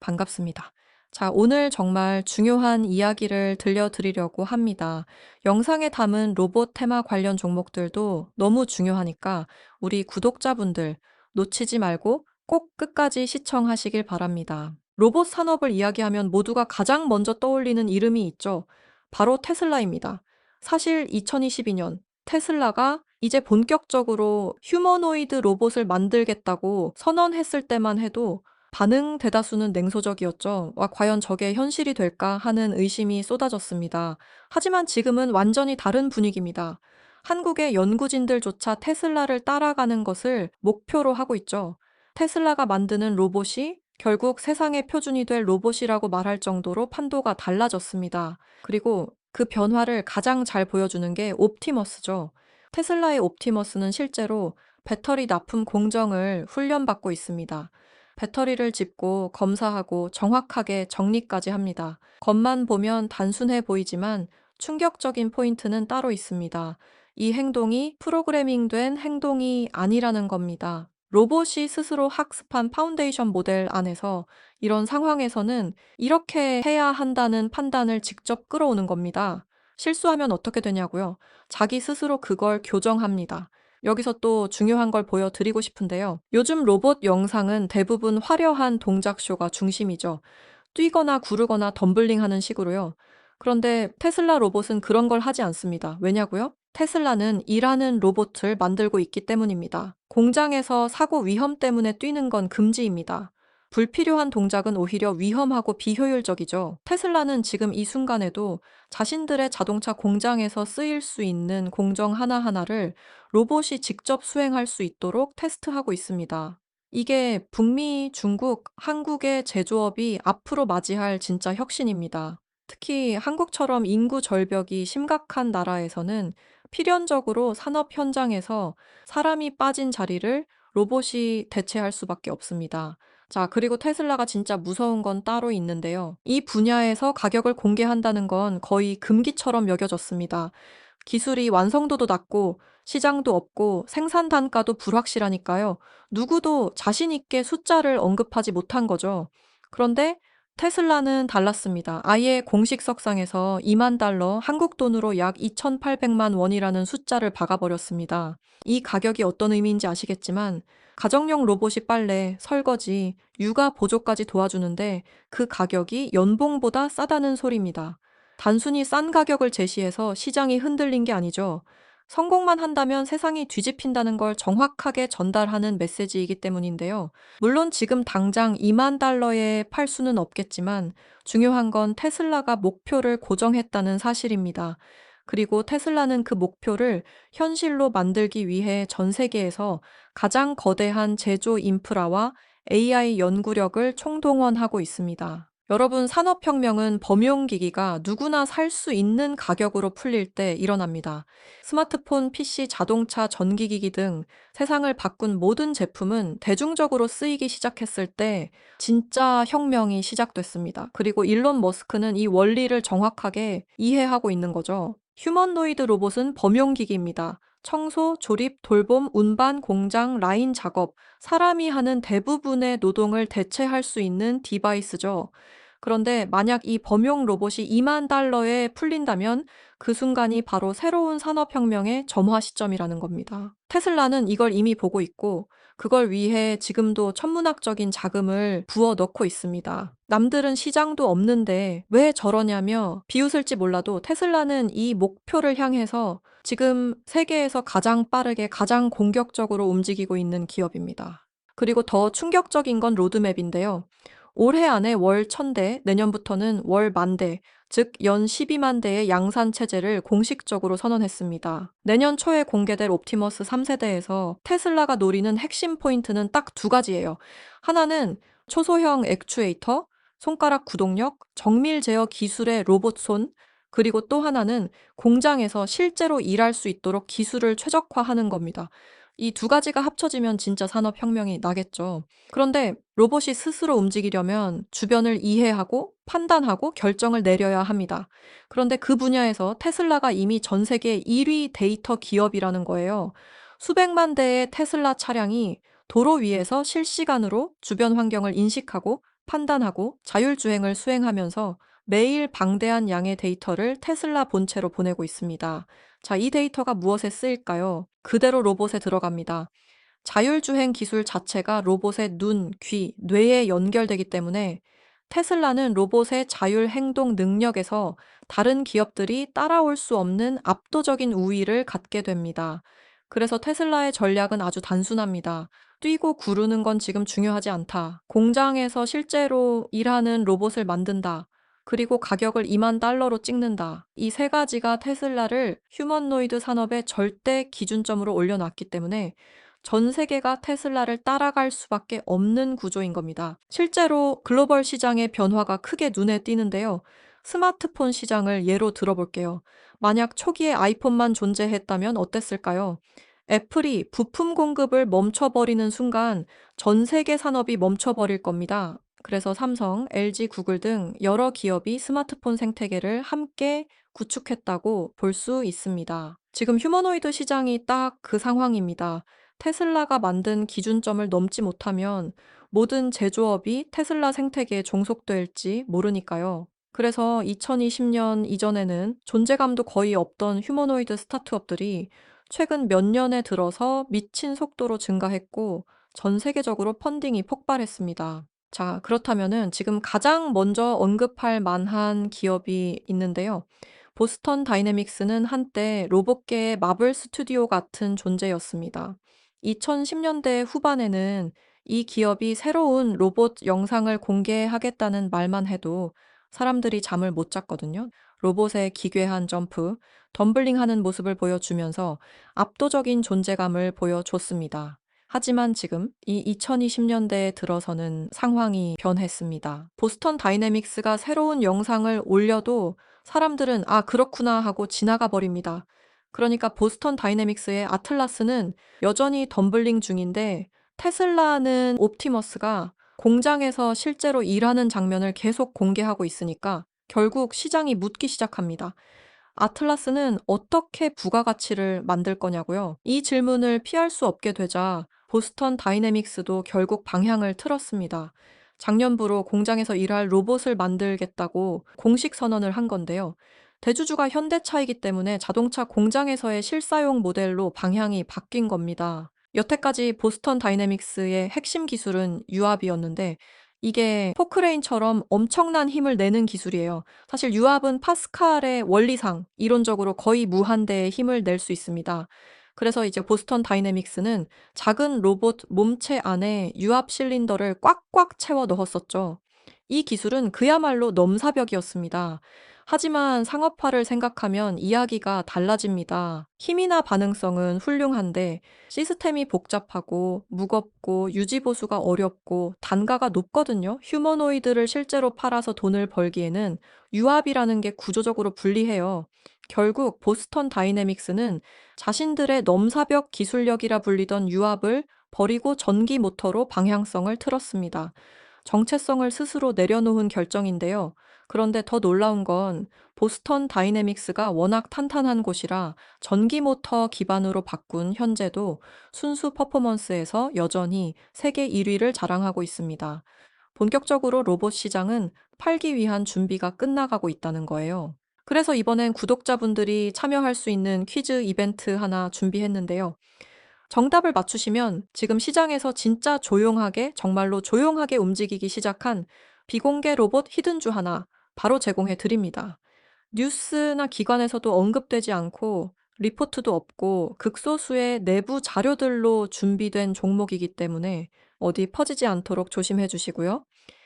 반갑습니다. 자, 오늘 정말 중요한 이야기를 들려드리려고 합니다. 영상에 담은 로봇 테마 관련 종목들도 너무 중요하니까 우리 구독자분들 놓치지 말고 꼭 끝까지 시청하시길 바랍니다. 로봇 산업을 이야기하면 모두가 가장 먼저 떠올리는 이름이 있죠. 바로 테슬라입니다. 사실 2022년 테슬라가 이제 본격적으로 휴머노이드 로봇을 만들겠다고 선언했을 때만 해도 반응 대다수는 냉소적이었죠. 와, 과연 저게 현실이 될까 하는 의심이 쏟아졌습니다. 하지만 지금은 완전히 다른 분위기입니다. 한국의 연구진들조차 테슬라를 따라가는 것을 목표로 하고 있죠. 테슬라가 만드는 로봇이 결국 세상의 표준이 될 로봇이라고 말할 정도로 판도가 달라졌습니다. 그리고 그 변화를 가장 잘 보여주는 게 옵티머스죠. 테슬라의 옵티머스는 실제로 배터리 납품 공정을 훈련받고 있습니다. 배터리를 짚고 검사하고 정확하게 정리까지 합니다. 겉만 보면 단순해 보이지만 충격적인 포인트는 따로 있습니다. 이 행동이 프로그래밍된 행동이 아니라는 겁니다. 로봇이 스스로 학습한 파운데이션 모델 안에서 이런 상황에서는 이렇게 해야 한다는 판단을 직접 끌어오는 겁니다. 실수하면 어떻게 되냐고요? 자기 스스로 그걸 교정합니다. 여기서 또 중요한 걸 보여드리고 싶은데요. 요즘 로봇 영상은 대부분 화려한 동작쇼가 중심이죠. 뛰거나 구르거나 덤블링 하는 식으로요. 그런데 테슬라 로봇은 그런 걸 하지 않습니다. 왜냐고요? 테슬라는 일하는 로봇을 만들고 있기 때문입니다. 공장에서 사고 위험 때문에 뛰는 건 금지입니다. 불필요한 동작은 오히려 위험하고 비효율적이죠. 테슬라는 지금 이 순간에도 자신들의 자동차 공장에서 쓰일 수 있는 공정 하나하나를 로봇이 직접 수행할 수 있도록 테스트하고 있습니다. 이게 북미, 중국, 한국의 제조업이 앞으로 맞이할 진짜 혁신입니다. 특히 한국처럼 인구 절벽이 심각한 나라에서는 필연적으로 산업 현장에서 사람이 빠진 자리를 로봇이 대체할 수밖에 없습니다. 자, 그리고 테슬라가 진짜 무서운 건 따로 있는데요. 이 분야에서 가격을 공개한다는 건 거의 금기처럼 여겨졌습니다. 기술이 완성도도 낮고 시장도 없고 생산 단가도 불확실하니까요. 누구도 자신 있게 숫자를 언급하지 못한 거죠. 그런데 테슬라는 달랐습니다. 아예 공식 석상에서 2만 달러, 한국 돈으로 약 2,800만 원이라는 숫자를 박아버렸습니다. 이 가격이 어떤 의미인지 아시겠지만 가정용 로봇이 빨래, 설거지, 육아 보조까지 도와주는데 그 가격이 연봉보다 싸다는 소리입니다. 단순히 싼 가격을 제시해서 시장이 흔들린 게 아니죠. 성공만 한다면 세상이 뒤집힌다는 걸 정확하게 전달하는 메시지이기 때문인데요. 물론 지금 당장 2만 달러에 팔 수는 없겠지만 중요한 건 테슬라가 목표를 고정했다는 사실입니다. 그리고 테슬라는 그 목표를 현실로 만들기 위해 전 세계에서 가장 거대한 제조 인프라와 AI 연구력을 총동원하고 있습니다. 여러분, 산업혁명은 범용기기가 누구나 살 수 있는 가격으로 풀릴 때 일어납니다. 스마트폰, PC, 자동차, 전기기기 등 세상을 바꾼 모든 제품은 대중적으로 쓰이기 시작했을 때 진짜 혁명이 시작됐습니다. 그리고 일론 머스크는 이 원리를 정확하게 이해하고 있는 거죠. 휴머노이드 로봇은 범용기기입니다. 청소, 조립, 돌봄, 운반, 공장, 라인 작업, 사람이 하는 대부분의 노동을 대체할 수 있는 디바이스죠. 그런데 만약 이 범용 로봇이 2만 달러에 풀린다면 그 순간이 바로 새로운 산업혁명의 점화 시점이라는 겁니다. 테슬라는 이걸 이미 보고 있고 그걸 위해 지금도 천문학적인 자금을 부어 넣고 있습니다. 남들은 시장도 없는데 왜 저러냐며 비웃을지 몰라도 테슬라는 이 목표를 향해서 지금 세계에서 가장 빠르게 가장 공격적으로 움직이고 있는 기업입니다. 그리고 더 충격적인 건 로드맵인데요. 올해 안에 월 1,000대, 내년부터는 월 10,000대, 즉 연 12만 대의 양산 체제를 공식적으로 선언했습니다. 내년 초에 공개될 옵티머스 3세대에서 테슬라가 노리는 핵심 포인트는 딱 두 가지예요. 하나는 초소형 액추에이터, 손가락 구동력, 정밀 제어 기술의 로봇 손, 그리고 또 하나는 공장에서 실제로 일할 수 있도록 기술을 최적화하는 겁니다. 이 두 가지가 합쳐지면 진짜 산업혁명이 나겠죠. 그런데 로봇이 스스로 움직이려면 주변을 이해하고 판단하고 결정을 내려야 합니다. 그런데 그 분야에서 테슬라가 이미 전 세계 1위 데이터 기업이라는 거예요. 수백만 대의 테슬라 차량이 도로 위에서 실시간으로 주변 환경을 인식하고 판단하고 자율주행을 수행하면서 매일 방대한 양의 데이터를 테슬라 본체로 보내고 있습니다. 자, 이 데이터가 무엇에 쓰일까요? 그대로 로봇에 들어갑니다. 자율주행 기술 자체가 로봇의 눈, 귀, 뇌에 연결되기 때문에 테슬라는 로봇의 자율 행동 능력에서 다른 기업들이 따라올 수 없는 압도적인 우위를 갖게 됩니다. 그래서 테슬라의 전략은 아주 단순합니다. 뛰고 구르는 건 지금 중요하지 않다. 공장에서 실제로 일하는 로봇을 만든다. 그리고 가격을 2만 달러로 찍는다. 이 세 가지가 테슬라를 휴머노이드 산업의 절대 기준점으로 올려놨기 때문에 전 세계가 테슬라를 따라갈 수밖에 없는 구조인 겁니다. 실제로 글로벌 시장의 변화가 크게 눈에 띄는데요. 스마트폰 시장을 예로 들어볼게요. 만약 초기에 아이폰만 존재했다면 어땠을까요? 애플이 부품 공급을 멈춰버리는 순간 전 세계 산업이 멈춰버릴 겁니다. 그래서 삼성, LG, 구글 등 여러 기업이 스마트폰 생태계를 함께 구축했다고 볼 수 있습니다. 지금 휴머노이드 시장이 딱 그 상황입니다. 테슬라가 만든 기준점을 넘지 못하면 모든 제조업이 테슬라 생태계에 종속될지 모르니까요. 그래서 2020년 이전에는 존재감도 거의 없던 휴머노이드 스타트업들이 최근 몇 년에 들어서 미친 속도로 증가했고 전 세계적으로 펀딩이 폭발했습니다. 자, 그렇다면은 지금 가장 먼저 언급할 만한 기업이 있는데요. 보스턴 다이내믹스는 한때 로봇계의 마블 스튜디오 같은 존재였습니다. 2010년대 후반에는 이 기업이 새로운 로봇 영상을 공개하겠다는 말만 해도 사람들이 잠을 못 잤거든요. 로봇의 기괴한 점프, 덤블링하는 모습을 보여주면서 압도적인 존재감을 보여줬습니다. 하지만 지금 이 2020년대에 들어서는 상황이 변했습니다. 보스턴 다이내믹스가 새로운 영상을 올려도 사람들은 아, 그렇구나 하고 지나가 버립니다. 그러니까 보스턴 다이내믹스의 아틀라스는 여전히 덤블링 중인데 테슬라는 옵티머스가 공장에서 실제로 일하는 장면을 계속 공개하고 있으니까 결국 시장이 묻기 시작합니다. 아틀라스는 어떻게 부가가치를 만들 거냐고요? 이 질문을 피할 수 없게 되자 보스턴 다이내믹스도 결국 방향을 틀었습니다. 작년부로 공장에서 일할 로봇을 만들겠다고 공식 선언을 한 건데요. 대주주가 현대차이기 때문에 자동차 공장에서의 실사용 모델로 방향이 바뀐 겁니다. 여태까지 보스턴 다이내믹스의 핵심 기술은 유압이었는데 이게 포크레인처럼 엄청난 힘을 내는 기술이에요. 사실 유압은 파스칼의 원리상 이론적으로 거의 무한대의 힘을 낼 수 있습니다. 그래서 이제 보스턴 다이내믹스는 작은 로봇 몸체 안에 유압 실린더를 꽉꽉 채워 넣었었죠. 이 기술은 그야말로 넘사벽이었습니다. 하지만 상업화를 생각하면 이야기가 달라집니다. 힘이나 반응성은 훌륭한데 시스템이 복잡하고 무겁고 유지보수가 어렵고 단가가 높거든요. 휴머노이드를 실제로 팔아서 돈을 벌기에는 유압이라는 게 구조적으로 불리해요. 결국 보스턴 다이내믹스는 자신들의 넘사벽 기술력이라 불리던 유압을 버리고 전기 모터로 방향성을 틀었습니다. 정체성을 스스로 내려놓은 결정인데요. 그런데 더 놀라운 건 보스턴 다이내믹스가 워낙 탄탄한 곳이라 전기 모터 기반으로 바꾼 현재도 순수 퍼포먼스에서 여전히 세계 1위를 자랑하고 있습니다. 본격적으로 로봇 시장은 팔기 위한 준비가 끝나가고 있다는 거예요. 그래서 이번엔 구독자분들이 참여할 수 있는 퀴즈 이벤트 하나 준비했는데요. 정답을 맞추시면 지금 시장에서 진짜 조용하게, 정말로 조용하게 움직이기 시작한 비공개 로봇 히든주 하나 바로 제공해 드립니다. 뉴스나 기관에서도 언급되지 않고 리포트도 없고 극소수의 내부 자료들로 준비된 종목이기 때문에 어디 퍼지지 않도록 조심해 주시고요.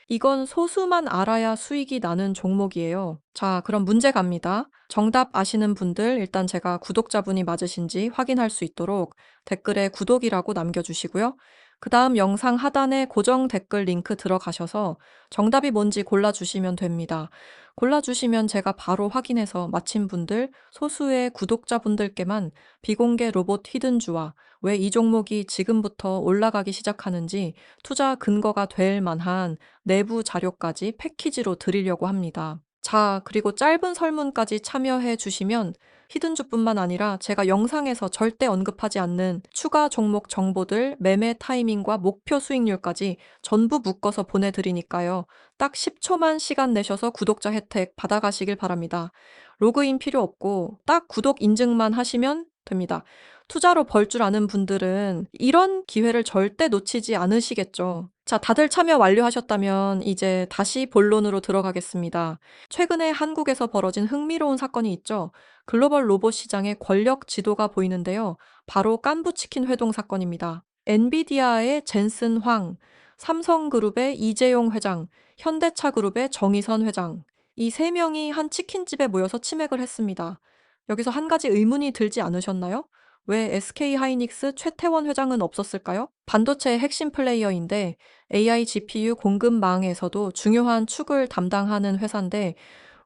이건 소수만 알아야 수익이 나는 종목이에요. 자, 그럼 문제 갑니다. 정답 아시는 분들 일단 제가 구독자분이 맞으신지 확인할 수 있도록 댓글에 구독이라고 남겨주시고요. 그 다음 영상 하단에 고정 댓글 링크 들어가셔서 정답이 뭔지 골라주시면 됩니다. 골라주시면 제가 바로 확인해서 맞힌 분들, 소수의 구독자분들께만 비공개 로봇 히든주와 왜 이 종목이 지금부터 올라가기 시작하는지 투자 근거가 될 만한 내부 자료까지 패키지로 드리려고 합니다. 자, 그리고 짧은 설문까지 참여해 주시면 히든주뿐만 아니라 제가 영상에서 절대 언급하지 않는 추가 종목 정보들, 매매 타이밍과 목표 수익률까지 전부 묶어서 보내드리니까요. 딱 10초만 시간 내셔서 구독자 혜택 받아가시길 바랍니다. 로그인 필요 없고 딱 구독 인증만 하시면 됩니다. 투자로 벌 줄 아는 분들은 이런 기회를 절대 놓치지 않으시겠죠. 자, 다들 참여 완료하셨다면 이제 다시 본론으로 들어가겠습니다. 최근에 한국에서 벌어진 흥미로운 사건이 있죠. 글로벌 로봇 시장의 권력 지도가 보이는데요. 바로 깐부치킨 회동 사건입니다. 엔비디아의 젠슨 황, 삼성그룹의 이재용 회장, 현대차그룹의 정의선 회장, 이 세 명이 한 치킨집에 모여서 치맥을 했습니다. 여기서 한 가지 의문이 들지 않으셨나요? 왜 SK 하이닉스 최태원 회장은 없었을까요? 반도체의 핵심 플레이어인데 AI GPU 공급망에서도 중요한 축을 담당하는 회사인데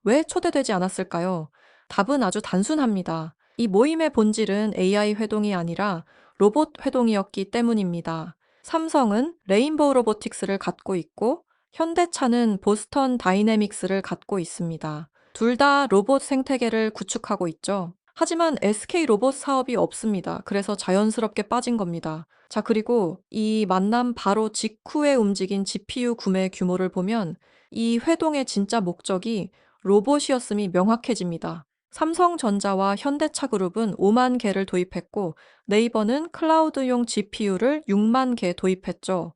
왜 초대되지 않았을까요? 답은 아주 단순합니다. 이 모임의 본질은 AI 회동이 아니라 로봇 회동이었기 때문입니다. 삼성은 레인보우 로보틱스를 갖고 있고 현대차는 보스턴 다이내믹스를 갖고 있습니다. 둘 다 로봇 생태계를 구축하고 있죠. 하지만 SK 로봇 사업이 없습니다. 그래서 자연스럽게 빠진 겁니다. 자, 그리고 이 만남 바로 직후에 움직인 GPU 구매 규모를 보면 이 회동의 진짜 목적이 로봇이었음이 명확해집니다. 삼성전자와 현대차그룹은 5만 개를 도입했고 네이버는 클라우드용 GPU를 6만 개 도입했죠.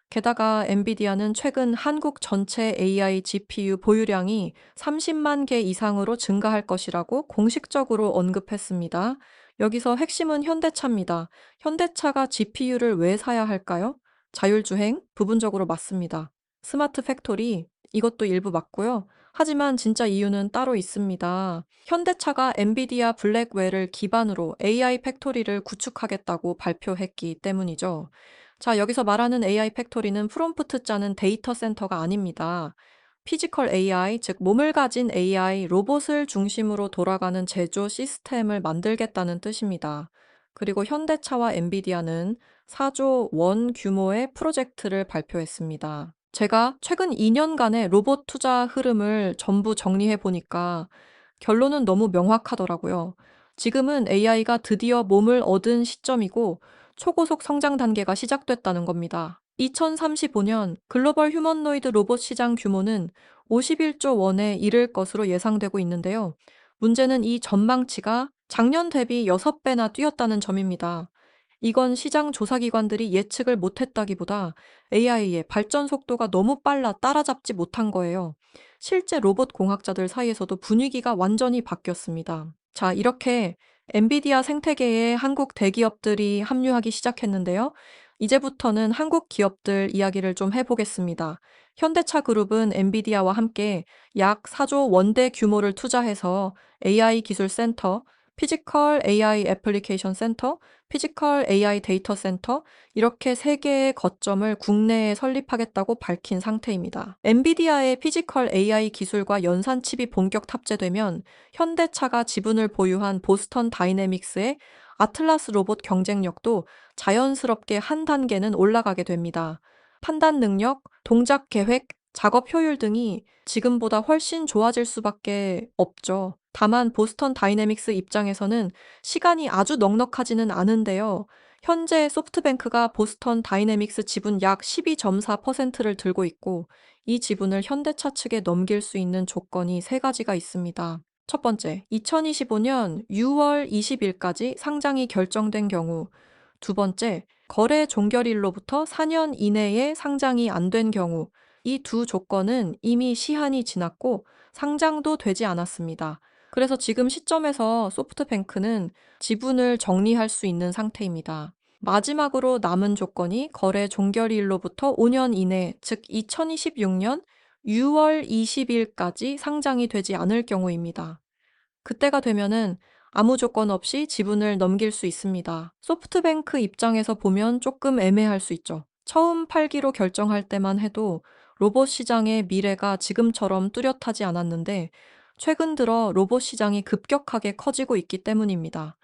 게다가 엔비디아는 최근 한국 전체 AI GPU 보유량이 30만 개 이상으로 증가할 것이라고 공식적으로 언급했습니다. 여기서 핵심은 현대차입니다. 현대차가 GPU를 왜 사야 할까요? 자율주행? 부분적으로 맞습니다. 스마트 팩토리? 이것도 일부 맞고요. 하지만 진짜 이유는 따로 있습니다. 현대차가 엔비디아 블랙웰을 기반으로 AI 팩토리를 구축하겠다고 발표했기 때문이죠. 자, 여기서 말하는 AI 팩토리는 프롬프트 짜는 데이터 센터가 아닙니다. 피지컬 AI, 즉 몸을 가진 AI, 로봇을 중심으로 돌아가는 제조 시스템을 만들겠다는 뜻입니다. 그리고 현대차와 엔비디아는 4조 원 규모의 프로젝트를 발표했습니다. 제가 최근 2년간의 로봇 투자 흐름을 전부 정리해 보니까 결론은 너무 명확하더라고요. 지금은 AI가 드디어 몸을 얻은 시점이고 초고속 성장 단계가 시작됐다는 겁니다. 2035년 글로벌 휴머노이드 로봇 시장 규모는 51조 원에 이를 것으로 예상되고 있는데요. 문제는 이 전망치가 작년 대비 6배나 뛰었다는 점입니다. 이건 시장 조사기관들이 예측을 못했다기보다 AI의 발전 속도가 너무 빨라 따라잡지 못한 거예요. 실제 로봇 공학자들 사이에서도 분위기가 완전히 바뀌었습니다. 자, 이렇게 엔비디아 생태계에 한국 대기업들이 합류하기 시작했는데요. 이제부터는 한국 기업들 이야기를 좀 해보겠습니다. 현대차 그룹은 엔비디아와 함께 약 4조 원대 규모를 투자해서 AI 기술 센터, 피지컬 AI 애플리케이션 센터, 피지컬 AI 데이터 센터 이렇게 3개의 거점을 국내에 설립하겠다고 밝힌 상태입니다. 엔비디아의 피지컬 AI 기술과 연산 칩이 본격 탑재되면 현대차가 지분을 보유한 보스턴 다이내믹스의 아틀라스 로봇 경쟁력도 자연스럽게 한 단계는 올라가게 됩니다. 판단 능력, 동작 계획, 작업 효율 등이 지금보다 훨씬 좋아질 수밖에 없죠. 다만 보스턴 다이내믹스 입장에서는 시간이 아주 넉넉하지는 않은데요. 현재 소프트뱅크가 보스턴 다이내믹스 지분 약 12.4%를 들고 있고 이 지분을 현대차 측에 넘길 수 있는 조건이 3가지가 있습니다. 첫 번째, 2025년 6월 20일까지 상장이 결정된 경우. 두 번째, 거래 종결일로부터 4년 이내에 상장이 안 된 경우. 이 두 조건은 이미 시한이 지났고 상장도 되지 않았습니다. 그래서 지금 시점에서 소프트뱅크는 지분을 정리할 수 있는 상태입니다. 마지막으로 남은 조건이 거래 종결일로부터 5년 이내, 즉 2026년 6월 20일까지 상장이 되지 않을 경우입니다. 그때가 되면은 아무 조건 없이 지분을 넘길 수 있습니다. 소프트뱅크 입장에서 보면 조금 애매할 수 있죠. 처음 팔기로 결정할 때만 해도 로봇 시장의 미래가 지금처럼 뚜렷하지 않았는데 최근 들어 로봇 시장이 급격하게 커지고 있기 때문입니다.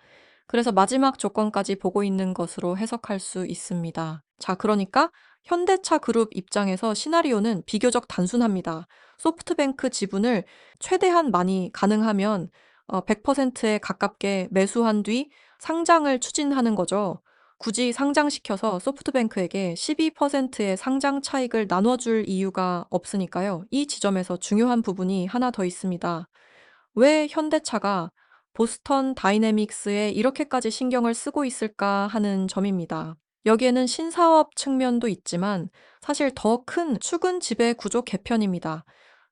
그래서 마지막 조건까지 보고 있는 것으로 해석할 수 있습니다. 자, 그러니까 현대차 그룹 입장에서 시나리오는 비교적 단순합니다. 소프트뱅크 지분을 최대한 많이 가능하면 100%에 가깝게 매수한 뒤 상장을 추진하는 거죠. 굳이 상장시켜서 소프트뱅크에게 12%의 상장 차익을 나눠줄 이유가 없으니까요. 이 지점에서 중요한 부분이 하나 더 있습니다. 왜 현대차가 보스턴 다이내믹스에 이렇게까지 신경을 쓰고 있을까 하는 점입니다. 여기에는 신사업 측면도 있지만 사실 더 큰 추근 지배 구조 개편입니다.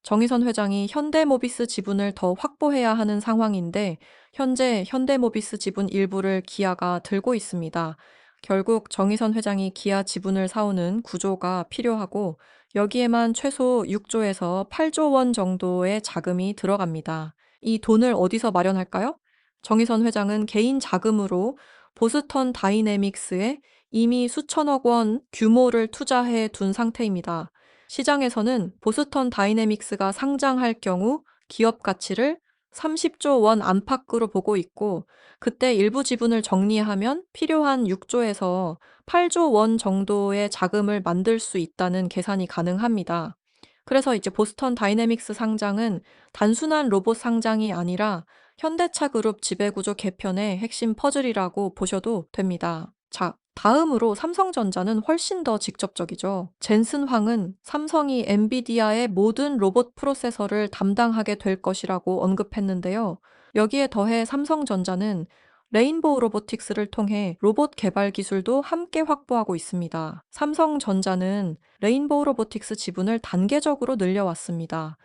정의선 회장이 현대모비스 지분을 더 확보해야 하는 상황인데 현재 현대모비스 지분 일부를 기아가 들고 있습니다. 결국 정의선 회장이 기아 지분을 사오는 구조가 필요하고 여기에만 최소 6조에서 8조 원 정도의 자금이 들어갑니다. 이 돈을 어디서 마련할까요? 정의선 회장은 개인 자금으로 보스턴 다이내믹스에 이미 수천억 원 규모를 투자해 둔 상태입니다. 시장에서는 보스턴 다이내믹스가 상장할 경우 기업 가치를 30조 원 안팎으로 보고 있고 그때 일부 지분을 정리하면 필요한 6조에서 8조 원 정도의 자금을 만들 수 있다는 계산이 가능합니다. 그래서 이제 보스턴 다이내믹스 상장은 단순한 로봇 상장이 아니라 현대차 그룹 지배구조 개편의 핵심 퍼즐이라고 보셔도 됩니다. 자, 다음으로 삼성전자는 훨씬 더 직접적이죠. 젠슨 황은 삼성이 엔비디아의 모든 로봇 프로세서를 담당하게 될 것이라고 언급했는데요. 여기에 더해 삼성전자는 레인보우 로보틱스를 통해 로봇 개발 기술도 함께 확보하고 있습니다. 삼성전자는 레인보우 로보틱스 지분을 단계적으로 늘려왔습니다.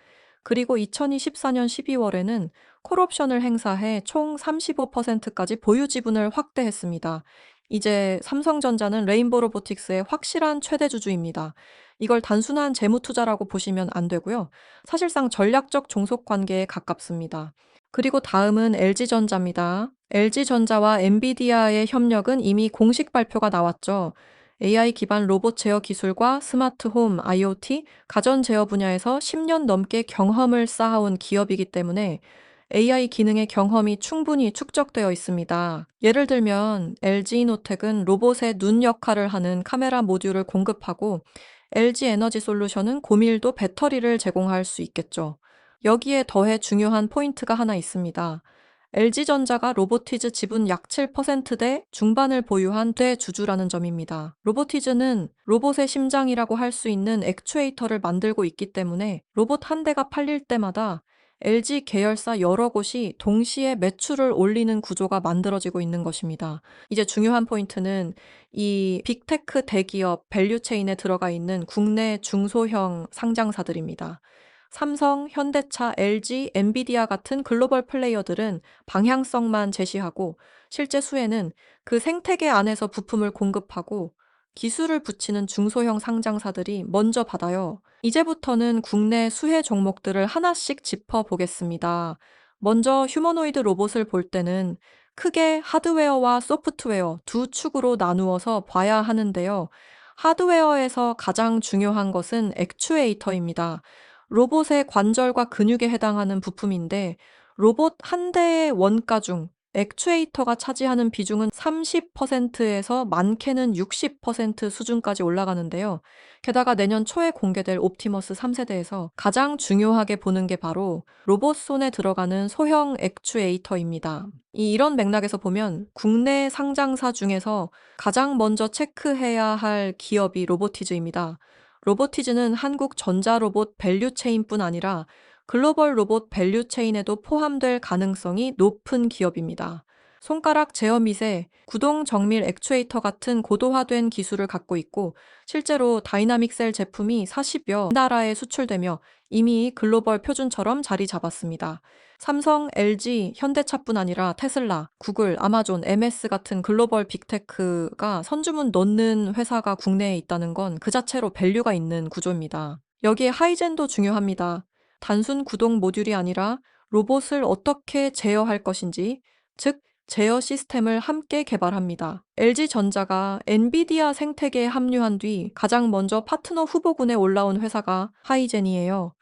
그리고 2024년 12월에는 콜옵션을 행사해 총 35%까지 보유 지분을 확대했습니다. 이제 삼성전자는 레인보우 로보틱스의 확실한 최대 주주입니다. 이걸 단순한 재무 투자라고 보시면 안 되고요. 사실상 전략적 종속 관계에 가깝습니다. 그리고 다음은 LG전자입니다. LG전자와 엔비디아의 협력은 이미 공식 발표가 나왔죠. AI 기반 로봇 제어 기술과 스마트홈, IoT, 가전 제어 분야에서 10년 넘게 경험을 쌓아온 기업이기 때문에 AI 기능의 경험이 충분히 축적되어 있습니다. 예를 들면 LG이노텍은 로봇의 눈 역할을 하는 카메라 모듈을 공급하고 LG에너지솔루션은 고밀도 배터리를 제공할 수 있겠죠. 여기에 더해 중요한 포인트가 하나 있습니다. LG전자가 로보티즈 지분 약 7%대 중반을 보유한 대주주라는 점입니다. 로보티즈는 로봇의 심장이라고 할 수 있는 액추에이터를 만들고 있기 때문에 로봇 한 대가 팔릴 때마다 LG 계열사 여러 곳이 동시에 매출을 올리는 구조가 만들어지고 있는 것입니다. 이제 중요한 포인트는 이 빅테크 대기업 밸류체인에 들어가 있는 국내 중소형 상장사들입니다. 삼성, 현대차, LG, 엔비디아 같은 글로벌 플레이어들은 방향성만 제시하고 실제 수혜는 그 생태계 안에서 부품을 공급하고 기술을 붙이는 중소형 상장사들이 먼저 받아요. 이제부터는 국내 수혜 종목들을 하나씩 짚어보겠습니다. 먼저 휴머노이드 로봇을 볼 때는 크게 하드웨어와 소프트웨어 두 축으로 나누어서 봐야 하는데요. 하드웨어에서 가장 중요한 것은 액추에이터입니다. 로봇의 관절과 근육에 해당하는 부품인데 로봇 한 대의 원가 중 액추에이터가 차지하는 비중은 30%에서 많게는 60% 수준까지 올라가는데요. 게다가 내년 초에 공개될 옵티머스 3세대에서 가장 중요하게 보는 게 바로 로봇 손에 들어가는 소형 액추에이터입니다. 이런 맥락에서 보면 국내 상장사 중에서 가장 먼저 체크해야 할 기업이 로보티즈입니다. 로보티즈는 한국 전자로봇 밸류체인뿐 아니라 글로벌 로봇 밸류체인에도 포함될 가능성이 높은 기업입니다. 손가락 제어 미세, 구동 정밀 액추에이터 같은 고도화된 기술을 갖고 있고 실제로 다이나믹셀 제품이 40여 나라에 수출되며 이미 글로벌 표준처럼 자리 잡았습니다. 삼성, LG, 현대차뿐 아니라 테슬라, 구글, 아마존, MS 같은 글로벌 빅테크가 선주문 넣는 회사가 국내에 있다는 건 그 자체로 밸류가 있는 구조입니다. 여기에 하이젠도 중요합니다. 단순 구동 모듈이 아니라 로봇을 어떻게 제어할 것인지, 즉 제어 시스템을 함께 개발합니다. LG전자가 엔비디아 생태계에 합류한 뒤 가장 먼저 파트너 후보군에 올라온 회사가 하이젠이에요.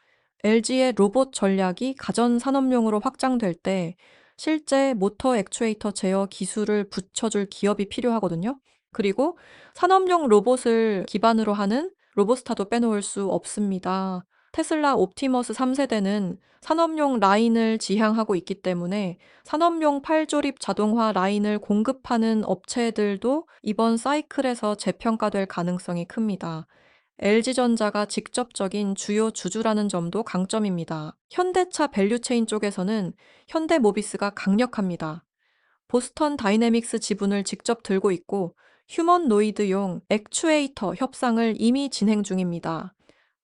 LG의 로봇 전략이 가전 산업용으로 확장될 때 실제 모터 액추에이터 제어 기술을 붙여줄 기업이 필요하거든요. 그리고 산업용 로봇을 기반으로 하는 로보스타도 빼놓을 수 없습니다. 테슬라 옵티머스 3세대는 산업용 라인을 지향하고 있기 때문에 산업용 팔조립 자동화 라인을 공급하는 업체들도 이번 사이클에서 재평가될 가능성이 큽니다. LG전자가 직접적인 주요 주주라는 점도 강점입니다. 현대차 밸류체인 쪽에서는 현대모비스가 강력합니다. 보스턴 다이내믹스 지분을 직접 들고 있고 휴먼노이드용 액추에이터 협상을 이미 진행 중입니다.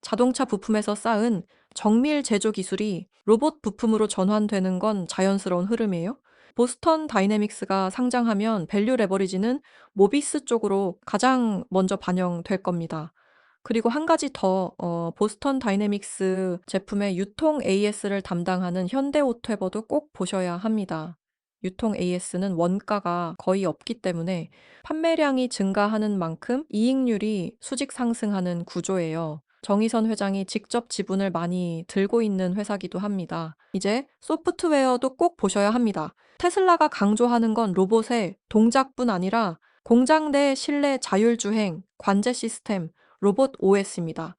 자동차 부품에서 쌓은 정밀 제조 기술이 로봇 부품으로 전환되는 건 자연스러운 흐름이에요. 보스턴 다이내믹스가 상장하면 밸류 레버리지는 모비스 쪽으로 가장 먼저 반영될 겁니다. 그리고 한 가지 더, 보스턴 다이내믹스 제품의 유통 AS를 담당하는 현대오토에버도 꼭 보셔야 합니다. 유통 AS는 원가가 거의 없기 때문에 판매량이 증가하는 만큼 이익률이 수직 상승하는 구조예요. 정의선 회장이 직접 지분을 많이 들고 있는 회사기도 합니다. 이제 소프트웨어도 꼭 보셔야 합니다. 테슬라가 강조하는 건 로봇의 동작뿐 아니라 공장 내 실내 자율주행, 관제 시스템, 로봇 OS입니다.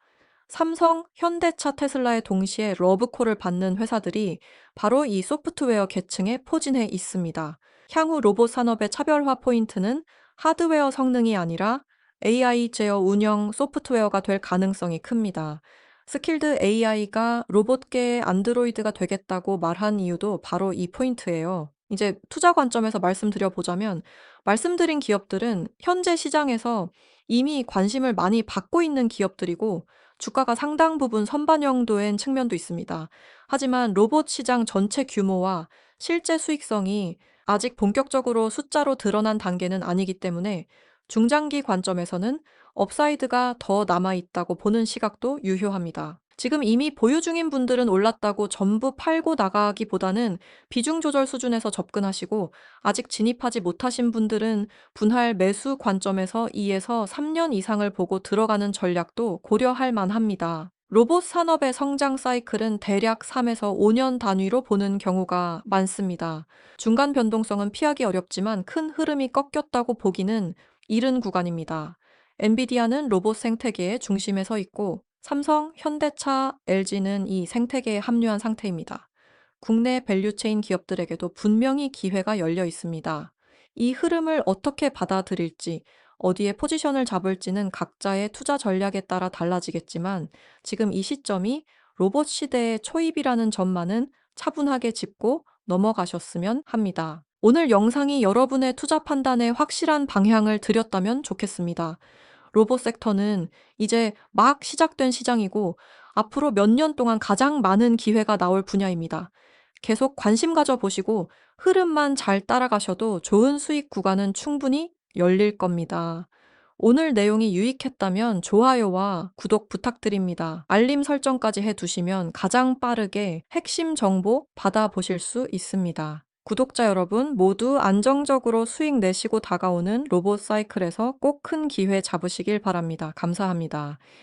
삼성, 현대차, 테슬라에 동시에 러브콜을 받는 회사들이 바로 이 소프트웨어 계층에 포진해 있습니다. 향후 로봇 산업의 차별화 포인트는 하드웨어 성능이 아니라 AI 제어 운영 소프트웨어가 될 가능성이 큽니다. 스킬드 AI가 로봇계의 안드로이드가 되겠다고 말한 이유도 바로 이 포인트예요. 이제 투자 관점에서 말씀드려보자면, 말씀드린 기업들은 현재 시장에서 이미 관심을 많이 받고 있는 기업들이고 주가가 상당 부분 선반영된 측면도 있습니다. 하지만 로봇 시장 전체 규모와 실제 수익성이 아직 본격적으로 숫자로 드러난 단계는 아니기 때문에 중장기 관점에서는 업사이드가 더 남아있다고 보는 시각도 유효합니다. 지금 이미 보유 중인 분들은 올랐다고 전부 팔고 나가기보다는 비중 조절 수준에서 접근하시고, 아직 진입하지 못하신 분들은 분할 매수 관점에서 2에서 3년 이상을 보고 들어가는 전략도 고려할 만합니다. 로봇 산업의 성장 사이클은 대략 3에서 5년 단위로 보는 경우가 많습니다. 중간 변동성은 피하기 어렵지만 큰 흐름이 꺾였다고 보기는 이른 구간입니다. 엔비디아는 로봇 생태계의 중심에 서 있고 삼성, 현대차, LG는 이 생태계에 합류한 상태입니다. 국내 밸류체인 기업들에게도 분명히 기회가 열려 있습니다. 이 흐름을 어떻게 받아들일지, 어디에 포지션을 잡을지는 각자의 투자 전략에 따라 달라지겠지만 지금 이 시점이 로봇 시대의 초입이라는 점만은 차분하게 짚고 넘어가셨으면 합니다. 오늘 영상이 여러분의 투자 판단에 확실한 방향을 드렸다면 좋겠습니다. 로봇 섹터는 이제 막 시작된 시장이고 앞으로 몇 년 동안 가장 많은 기회가 나올 분야입니다. 계속 관심 가져보시고 흐름만 잘 따라가셔도 좋은 수익 구간은 충분히 열릴 겁니다. 오늘 내용이 유익했다면 좋아요와 구독 부탁드립니다. 알림 설정까지 해두시면 가장 빠르게 핵심 정보 받아보실 수 있습니다. 구독자 여러분 모두 안정적으로 수익 내시고 다가오는 로봇 사이클에서 꼭 큰 기회 잡으시길 바랍니다. 감사합니다.